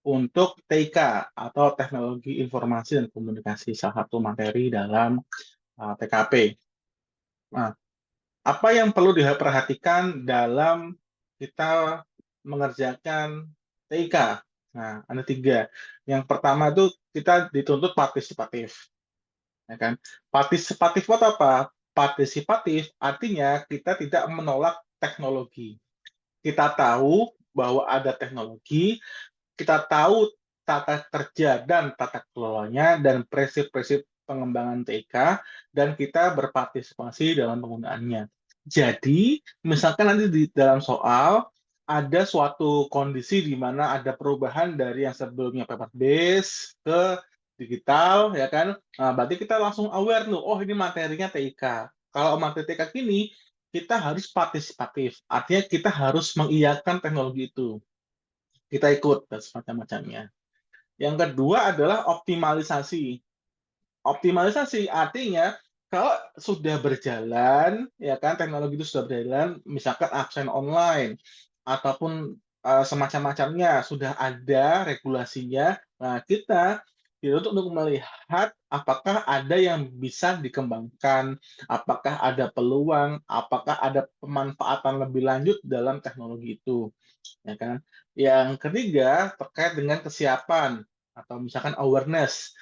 untuk TIK atau Teknologi Informasi dan Komunikasi, salah satu materi dalam TKP. Nah, apa yang perlu diperhatikan dalam kita mengerjakan TIK? Nah, ada tiga. Yang pertama itu kita dituntut partisipatif, ya kan? Partisipatif itu apa? Partisipatif artinya kita tidak menolak teknologi. Kita tahu bahwa ada teknologi, kita tahu tata kerja dan tata kelolanya dan prinsip-prinsip pengembangan TIK, dan kita berpartisipasi dalam penggunaannya. Jadi, misalkan nanti di dalam soal ada suatu kondisi di mana ada perubahan dari yang sebelumnya paper base ke digital, ya kan? Nah, berarti kita langsung aware tuh, oh ini materinya TIK. Kalau materi TIK gini, kita harus partisipatif. Artinya kita harus mengiyakan teknologi itu. Kita ikut dan semacam-macamnya. Yang kedua adalah optimalisasi. Optimalisasi artinya kalau sudah berjalan, ya kan, teknologi itu sudah berjalan, misalkan absen online ataupun semacam-macamnya, sudah ada regulasinya. Nah, kita dituntut untuk melihat apakah ada yang bisa dikembangkan, apakah ada peluang, apakah ada pemanfaatan lebih lanjut dalam teknologi itu, ya kan. Yang ketiga terkait dengan kesiapan atau misalkan awareness.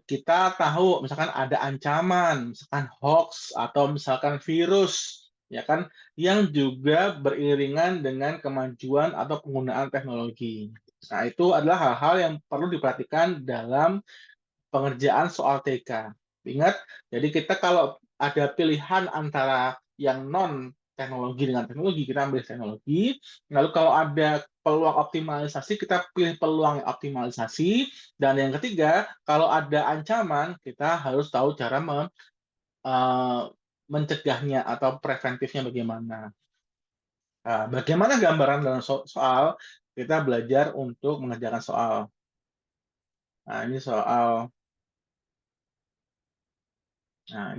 Kita tahu misalkan ada ancaman, misalkan hoax atau misalkan virus, ya kan, yang juga beriringan dengan kemajuan atau penggunaan teknologi. Nah, itu adalah hal-hal yang perlu diperhatikan dalam pengerjaan soal TK. Ingat, jadi kita kalau ada pilihan antara yang non teknologi dengan teknologi, kita ambil teknologi. Lalu kalau ada peluang optimalisasi, kita pilih peluang optimalisasi. Dan yang ketiga, kalau ada ancaman, kita harus tahu cara mencegahnya atau preventifnya bagaimana. Bagaimana gambaran dalam soal, kita belajar untuk mengerjakan soal. Nah, ini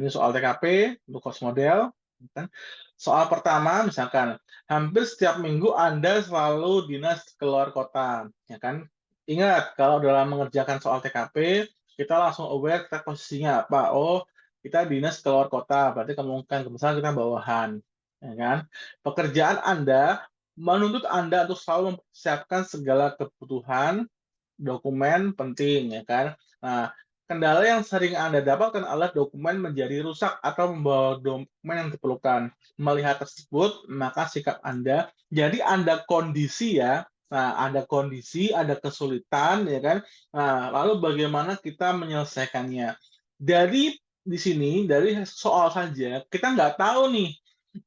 soal TKP untuk course model, kan. Soal pertama, misalkan, hampir setiap minggu Anda selalu dinas keluar kota, ya kan. Ingat, kalau dalam mengerjakan soal TKP, kita langsung aware kita posisinya apa. Oh, kita dinas keluar kota, berarti kemungkinan besar kita bawahan, ya kan. Pekerjaan Anda menuntut Anda untuk selalu mempersiapkan segala kebutuhan dokumen penting, ya kan. Nah, kendala yang sering Anda dapatkan adalah dokumen menjadi rusak atau membawa dokumen yang diperlukan. Melihat tersebut, maka sikap Anda, jadi Anda kondisi ya, nah ada kondisi, ada kesulitan, ya kan. Nah, lalu bagaimana kita menyelesaikannya. Dari di sini, dari soal saja, kita nggak tahu nih,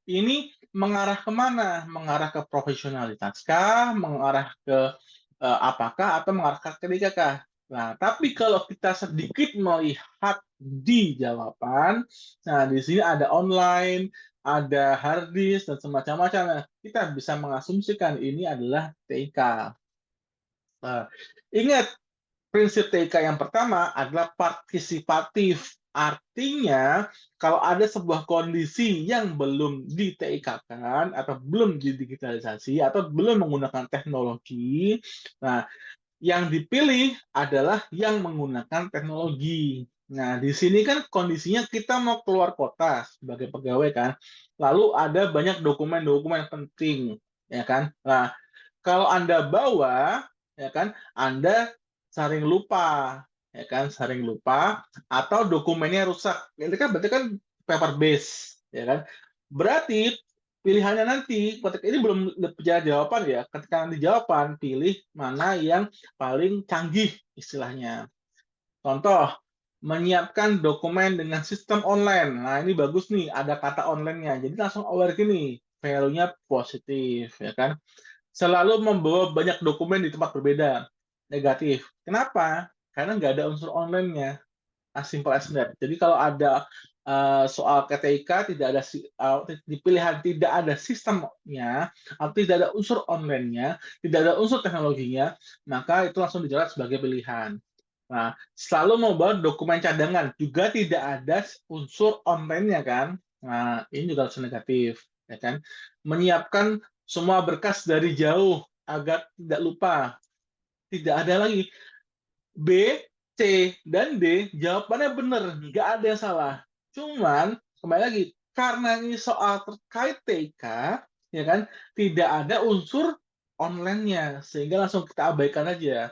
ini mengarah kemana? Mengarah ke profesionalitas kah? Mengarah ke apakah atau mengarah ke ketiga kah? Nah, tapi kalau kita sedikit melihat di jawaban, nah di sini ada online, ada hard disk dan semacam-macam. Nah, kita bisa mengasumsikan ini adalah TIK. Nah, ingat, prinsip TIK yang pertama adalah partisipatif. Artinya, kalau ada sebuah kondisi yang belum di-TIK-kan atau belum didigitalisasi atau belum menggunakan teknologi, nah yang dipilih adalah yang menggunakan teknologi. Nah, di sini kan kondisinya kita mau keluar kota sebagai pegawai kan, lalu ada banyak dokumen-dokumen penting, ya kan. Nah, kalau Anda bawa, ya kan, Anda sering lupa, ya kan, sering lupa atau dokumennya rusak. Itu kan berarti kan paper base, ya kan. Berarti pilihannya nanti, ketika ini belum bicara jawaban ya, ketika nanti jawaban, pilih mana yang paling canggih istilahnya. Contoh, menyiapkan dokumen dengan sistem online. Nah, ini bagus nih, ada kata online-nya. Jadi langsung aware gini, value-nya positif, ya kan. Selalu membawa banyak dokumen di tempat berbeda, negatif. Kenapa? Karena nggak ada unsur online-nya. As simple as that. Jadi kalau ada soal KTIK tidak ada di pilihan tidak ada sistemnya atau tidak ada unsur online-nya, tidak ada unsur teknologinya, maka itu langsung dijawab sebagai pilihan. Nah, selalu membawa dokumen cadangan juga tidak ada unsur online-nya kan. Nah, ini juga harus negatif, ya kan. Menyiapkan semua berkas dari jauh agar tidak lupa. Tidak ada lagi. B, C, dan D jawabannya benar, nggak ada yang salah. Cuman kembali lagi, karena ini soal terkait TIK, ya kan, tidak ada unsur online-nya, sehingga langsung kita abaikan aja.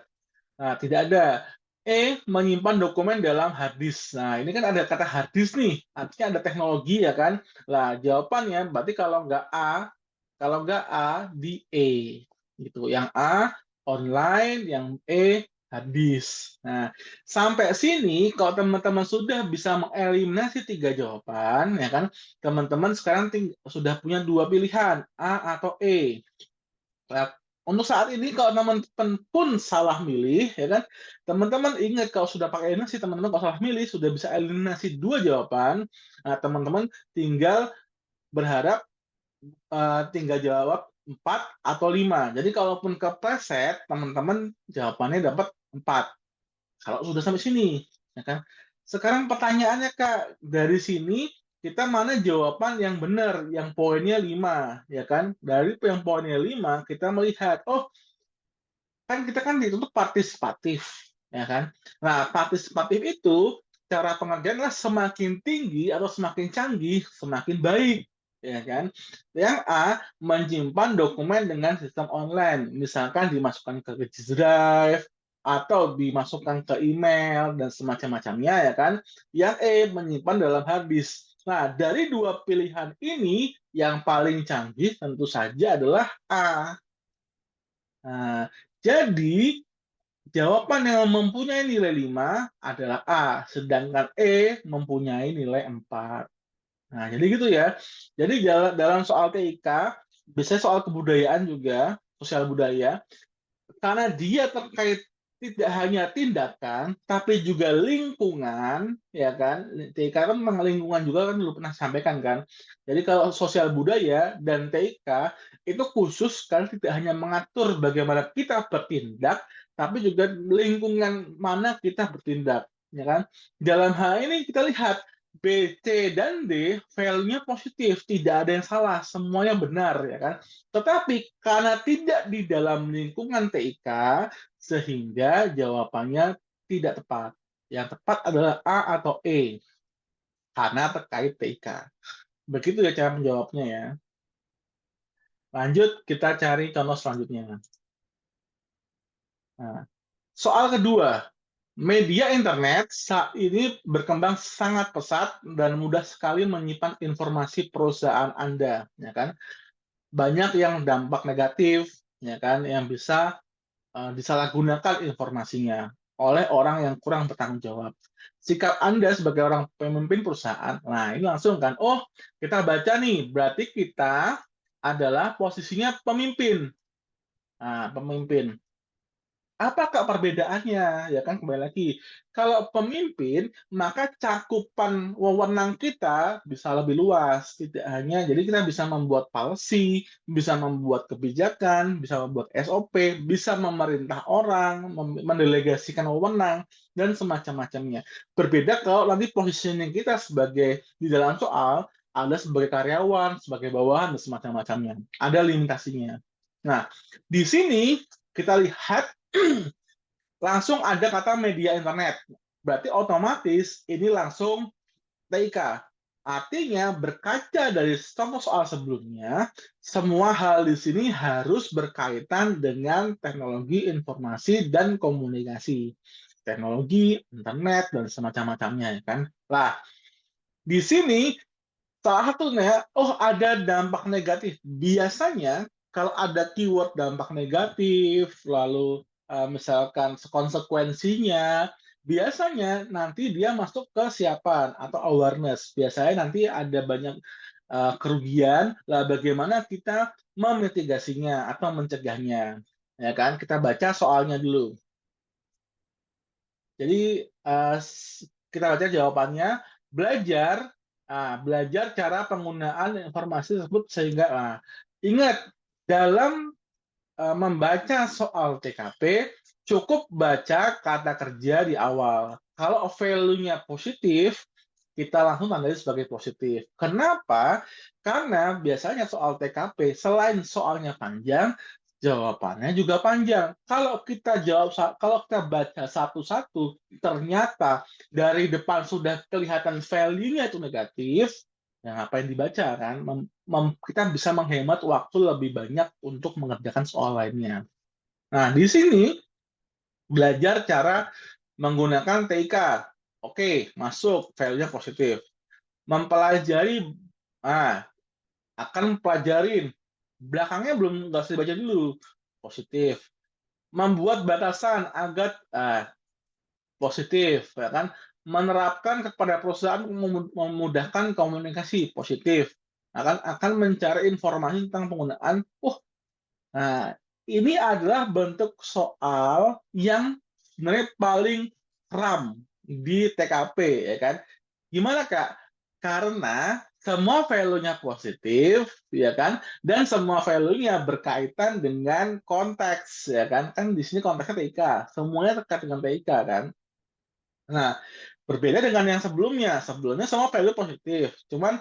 Nah, tidak ada. E, menyimpan dokumen dalam hard disk. Nah, ini kan ada kata hard disk nih, artinya ada teknologi ya kan. Nah, jawabannya berarti kalau nggak A di E. Gitu. Yang A online, yang E hard disk. Nah, sampai sini kalau teman-teman sudah bisa mengeliminasi 3 jawaban, ya kan, teman-teman sekarang sudah punya 2 pilihan, A atau E. Nah, untuk saat ini kalau teman-teman pun salah milih, ya kan, teman-teman ingat kalau sudah pakai eliminasi, teman-teman kalau salah milih sudah bisa eliminasi 2 jawaban. Nah, teman-teman tinggal berharap tinggal jawab 4 atau 5. Jadi kalaupun kepleset, teman-teman jawabannya dapat 4. Kalau sudah sampai sini, ya kan. Sekarang pertanyaannya Kak, dari sini kita mana jawaban yang benar, yang poinnya 5, ya kan? Dari yang poinnya 5, kita melihat, oh, kan kita kan dituntut partisipatif, ya kan? Nah, partisipatif itu cara pengerjaannya semakin tinggi atau semakin canggih, semakin baik, ya kan? Yang A, menyimpan dokumen dengan sistem online, misalkan dimasukkan ke Google Drive atau dimasukkan ke email dan semacam-macamnya, ya kan? Yang E, menyimpan dalam hard disk. Nah, dari 2 pilihan ini, yang paling canggih tentu saja adalah A. Nah, jadi jawaban yang mempunyai nilai 5 adalah A, sedangkan E mempunyai nilai 4. Nah, jadi gitu ya. Jadi dalam soal TIK, biasanya soal kebudayaan juga, sosial budaya, karena dia terkait tidak hanya tindakan, tapi juga lingkungan, ya kan? TIK kan memang lingkungan juga kan dulu pernah sampaikan kan. Jadi kalau sosial budaya dan TIK itu khusus kan tidak hanya mengatur bagaimana kita bertindak, tapi juga lingkungan mana kita bertindak, ya kan? Dalam hal ini kita lihat B, C, dan D value-nya positif, tidak ada yang salah, semuanya benar, ya kan? Tetapi karena tidak di dalam lingkungan TIK, sehingga jawabannya tidak tepat. Yang tepat adalah A atau E, karena terkait TIK. Begitu ya cara menjawabnya ya. Lanjut, kita cari contoh selanjutnya. Nah, soal kedua, media internet saat ini berkembang sangat pesat dan mudah sekali menyimpan informasi perusahaan Anda, ya kan? Banyak yang dampak negatif, ya kan, yang bisa disalahgunakan informasinya oleh orang yang kurang bertanggung jawab. Sikap Anda sebagai orang pemimpin perusahaan, nah ini langsung kan, oh kita baca nih, berarti kita adalah posisinya pemimpin. Nah, pemimpin. Apakah perbedaannya? Ya kan kembali lagi. Kalau pemimpin, maka cakupan wewenang kita bisa lebih luas. Tidak hanya, jadi kita bisa membuat policy, bisa membuat kebijakan, bisa membuat SOP, bisa memerintah orang, mendelegasikan wewenang, dan semacam-macamnya. Berbeda kalau nanti positioning kita sebagai di dalam soal, ada sebagai karyawan, sebagai bawahan, dan semacam-macamnya. Ada limitasinya. Nah, di sini kita lihat langsung ada kata media internet. Berarti otomatis ini langsung TIK. Artinya berkaca dari contoh soal sebelumnya, semua hal di sini harus berkaitan dengan teknologi informasi dan komunikasi. Teknologi, internet, dan semacam-macamnya. Kan? Lah, di sini salah satunya, oh ada dampak negatif. Biasanya kalau ada keyword dampak negatif, lalu misalkan konsekuensinya, biasanya nanti dia masuk ke siapan atau awareness. Biasanya nanti ada banyak kerugian, lah bagaimana kita memitigasinya atau mencegahnya. Ya kan? Kita baca soalnya dulu. Jadi kita baca jawabannya, belajar belajar cara penggunaan informasi tersebut sehingga ingat dalam membaca soal TKP cukup baca kata kerja di awal. Kalau value-nya positif, kita langsung tandai sebagai positif. Kenapa? Karena biasanya soal TKP selain soalnya panjang, Jawabannya juga panjang. Kalau kita baca satu-satu, ternyata dari depan sudah kelihatan value-nya itu negatif, ya ngapain dibaca kan? Kita bisa menghemat waktu lebih banyak untuk mengerjakan soal lainnya. Nah, di sini belajar cara menggunakan TIK. Oke, masuk, value-nya positif. Mempelajari, ah, akan pelajarin. Belakangnya belum nggak usah dibaca dulu. Positif. Membuat batasan agar positif, ya kan? Menerapkan kepada perusahaan memudahkan komunikasi positif. Akan mencari informasi tentang penggunaan. Nah, ini adalah bentuk soal yang sebenarnya paling kram di TKP, ya kan? Gimana, Kak? Karena semua value-nya positif, ya kan? Dan semua value-nya berkaitan dengan konteks, ya kan? Kan di sini konteksnya TIK, semuanya terkait dengan TIK kan? Nah, berbeda dengan yang sebelumnya. Sebelumnya semua value positif, cuman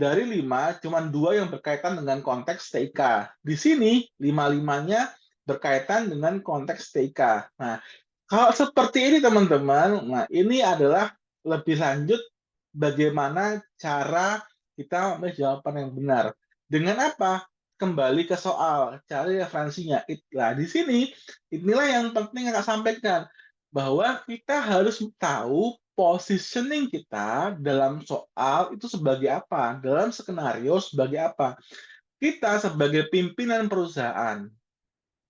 dari 5, cuman 2 yang berkaitan dengan konteks TIK. Di sini, 5-limanya berkaitan dengan konteks TIK. Nah, kalau seperti ini teman-teman, nah ini adalah lebih lanjut bagaimana cara kita memilih jawaban yang benar. Dengan apa? Kembali ke soal, cari referensinya. Nah, di sini, inilah yang penting yang saya sampaikan, bahwa kita harus tahu positioning kita dalam soal itu sebagai apa, dalam skenario sebagai apa. Kita sebagai pimpinan perusahaan,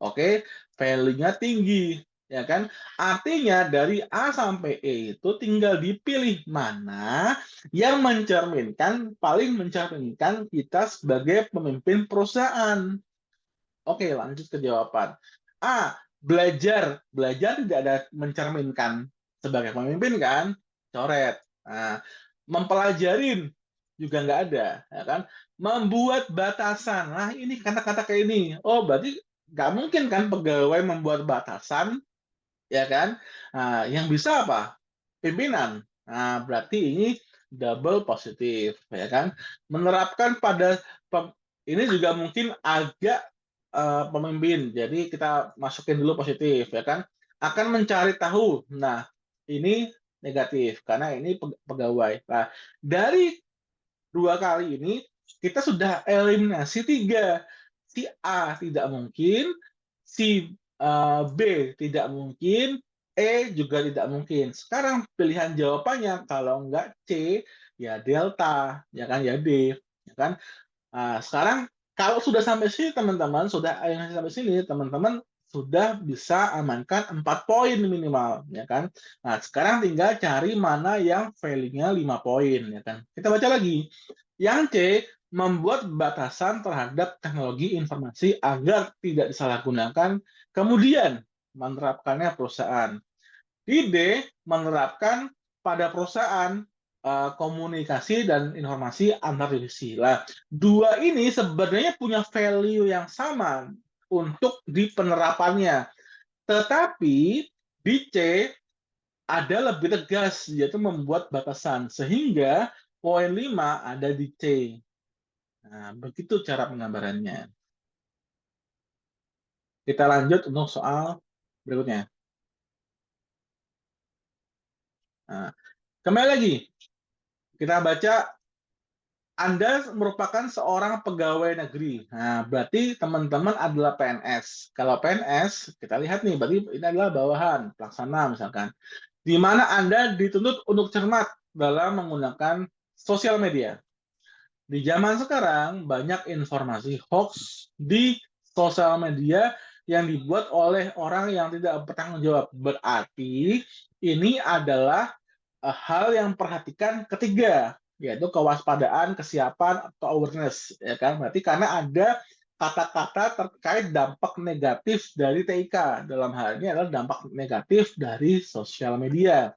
oke, value-nya tinggi, ya kan? Artinya dari A sampai E itu tinggal dipilih mana yang paling mencerminkan kita sebagai pemimpin perusahaan. Oke, lanjut ke jawaban. A, belajar. Belajar tidak ada mencerminkan sebagai pemimpin kan? Coret. Nah, mempelajarin juga nggak ada, ya kan? Membuat batasan. Nah, ini kata-kata kayak ini. Oh, berarti nggak mungkin kan pegawai membuat batasan, ya kan? Nah, yang bisa apa? Pimpinan. Nah, berarti ini double positif, ya kan? Menerapkan pada ini juga mungkin agak pemimpin. Jadi kita masukin dulu positif, ya kan? Akan mencari tahu. Nah, ini negatif karena ini pegawai. Nah, dari 2 kali ini kita sudah eliminasi 3. Si A tidak mungkin, si B tidak mungkin, E juga tidak mungkin. Sekarang pilihan jawabannya kalau enggak C, ya delta, ya kan, ya D, ya kan. Nah, sekarang kalau sudah sampai sini teman-teman, sudah eliminasi sampai sini, teman-teman sudah bisa amankan 4 poin minimal, ya kan. Nah, sekarang tinggal cari mana yang value-nya 5 poin, ya kan. Kita baca lagi. Yang C, membuat batasan terhadap teknologi informasi agar tidak disalahgunakan, kemudian menerapkannya perusahaan. Di D, menerapkan pada perusahaan komunikasi dan informasi antar divisi. Lah, 2 ini sebenarnya punya value yang sama untuk di penerapannya. Tetapi di C ada lebih tegas, yaitu membuat batasan. Sehingga poin 5 ada di C. Nah, begitu cara penggambarannya. Kita lanjut untuk soal berikutnya. Nah, kembali lagi, kita baca Anda merupakan seorang pegawai negeri. Nah, berarti teman-teman adalah PNS. Kalau PNS, kita lihat nih, berarti ini adalah bawahan, pelaksana misalkan. Di mana Anda dituntut untuk cermat dalam menggunakan sosial media. Di zaman sekarang, banyak informasi hoax di sosial media yang dibuat oleh orang yang tidak bertanggung jawab. Berarti ini adalah hal yang perhatikan ketiga, yaitu kewaspadaan, kesiapan, atau awareness, ya kan? Berarti karena ada kata-kata terkait dampak negatif dari TIK. Dalam hal ini adalah dampak negatif dari sosial media.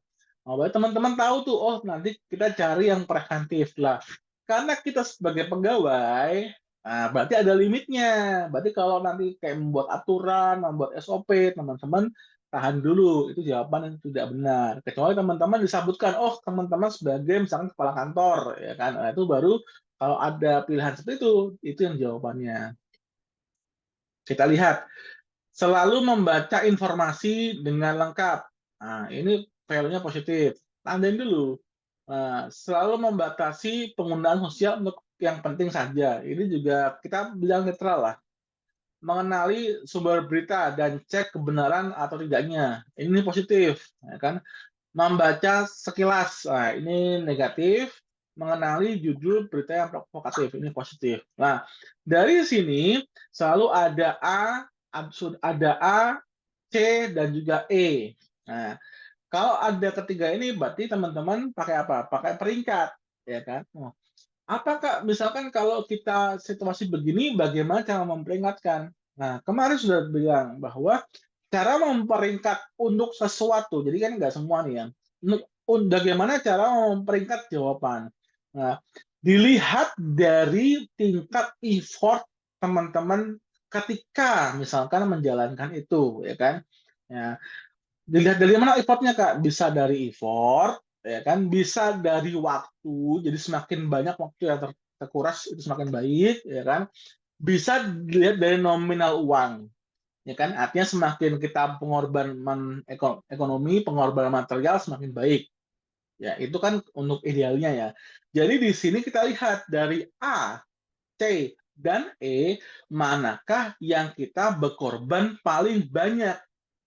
Oh, berarti teman-teman tahu tuh, oh nanti kita cari yang preventif lah. Karena kita sebagai pegawai, nah, berarti ada limitnya. Berarti kalau nanti kayak membuat aturan, membuat SOP, teman-teman tahan dulu, itu jawaban yang tidak benar. Kecuali teman-teman disebutkan, oh teman-teman sebagai misalkan kepala kantor, ya kan? Nah, itu baru kalau ada pilihan seperti itu yang jawabannya. Kita lihat, selalu membaca informasi dengan lengkap. Nah, ini value-nya positif. Tandain dulu. Nah, selalu membatasi penggunaan sosial untuk yang penting saja. Ini juga kita bilang netral lah. Mengenali sumber berita dan cek kebenaran atau tidaknya. Ini positif, ya kan? Membaca sekilas, nah ini negatif. Mengenali judul berita yang provokatif, ini positif. Nah, dari sini selalu ada A, C, dan juga E. Nah, kalau ada ketiga ini berarti teman-teman pakai apa? Pakai peringkat, ya kan? Oh, apakah misalkan kalau kita situasi begini, bagaimana cara memperingatkan? Nah, kemarin sudah bilang bahwa cara memperingkat untuk sesuatu, jadi kan nggak semua nih yang bagaimana cara memperingkat jawaban. Nah, dilihat dari tingkat effort teman-teman ketika misalkan menjalankan itu, ya kan? Ya, dilihat dari mana effortnya Kak? Bisa dari effort, ya kan? Bisa dari waktu, jadi semakin banyak waktu yang terkuras itu semakin baik, ya kan? Bisa dilihat dari nominal uang, ya kan? Artinya semakin kita pengorbanan ekonomi, pengorbanan material semakin baik. Ya, itu kan untuk idealnya ya. Jadi di sini kita lihat dari A, C, dan E, manakah yang kita berkorban paling banyak.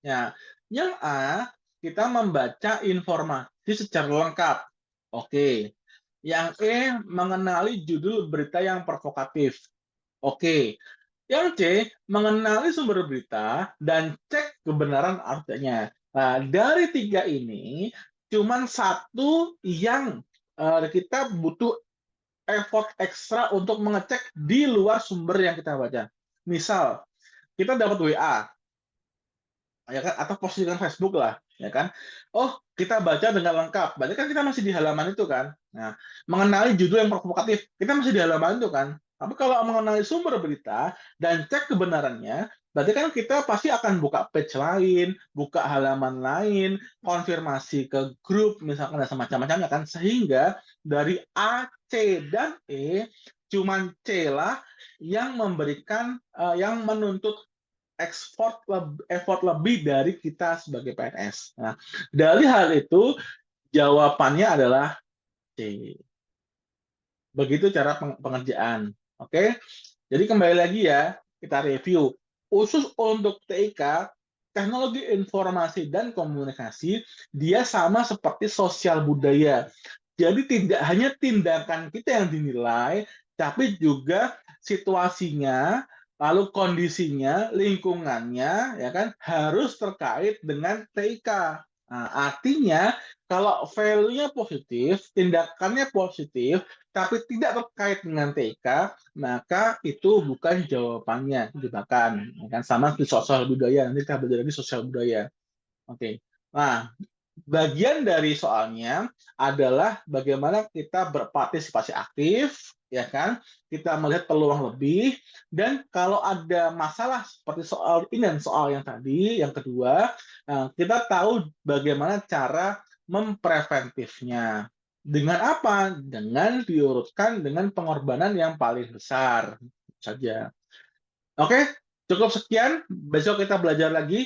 Ya, yang A, kita membaca informasi secara lengkap. Oke. Yang E, mengenali judul berita yang provokatif. Oke. Yang C, mengenali sumber berita dan cek kebenaran artinya. Nah, dari tiga ini, cuman satu yang kita butuh effort ekstra untuk mengecek di luar sumber yang kita baca. Misal, kita dapat WA, ya kan, atau postingan Facebook lah, ya kan. Oh, kita baca dengan lengkap. Berarti kan kita masih di halaman itu kan. Nah, mengenali judul yang provokatif, kita masih di halaman itu kan. Tapi kalau mengenali sumber berita dan cek kebenarannya, berarti kan kita pasti akan buka page lain, buka halaman lain, konfirmasi ke grup, misalkan dan semacam-macamnya kan. Sehingga dari A, C, dan E, cuman C lah yang memberikan, yang menuntut effort lebih dari kita sebagai PNS. Nah, dari hal itu jawabannya adalah C. Begitu cara pengerjaan. Oke. Jadi kembali lagi ya, kita review. Khusus untuk TIK, teknologi informasi dan komunikasi, dia sama seperti sosial budaya. Jadi tidak hanya tindakan kita yang dinilai, tapi juga situasinya, lalu kondisinya, lingkungannya, ya kan, harus terkait dengan TIK. Nah, artinya kalau value-nya positif, tindakannya positif, tapi tidak terkait dengan TIK, maka itu bukan jawabannya, jebakan. Ya kan? Sama di sosial budaya, nanti kita belajar lagi sosial budaya. Oke. Nah, bagian dari soalnya adalah bagaimana kita berpartisipasi aktif, ya kan? Kita melihat peluang lebih, dan kalau ada masalah seperti soal ini dan soal yang tadi, yang kedua, kita tahu bagaimana cara mempreventifnya. Dengan apa? Dengan diurutkan dengan pengorbanan yang paling besar saja. Oke, cukup sekian. Besok kita belajar lagi